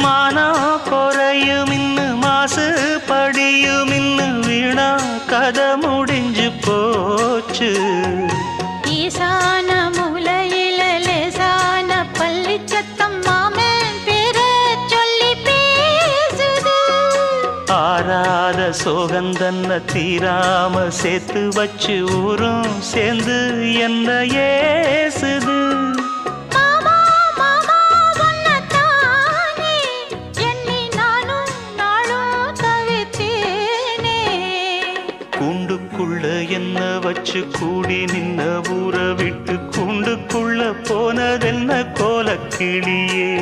மானம் குறையும் இன்னு மாசு படியும் இன்னு வீணா கதை முடிஞ்சு போச்சு. ஈசான மூலையில லேசான பள்ளி சத்தம் மாமன் பேர சொல்லி பேசுது. ஆறாத சோகந்தன்ன தீராம சேர்த்து வச்சு ஊரும் சேர்ந்து என்ன ஏசுது. கூண்டுக்குள்ள என்ன வச்சு கூடி நின்ன ஊற விட்டு கூண்டுக்குள்ள போனதென்ன கோலக்கிளியே.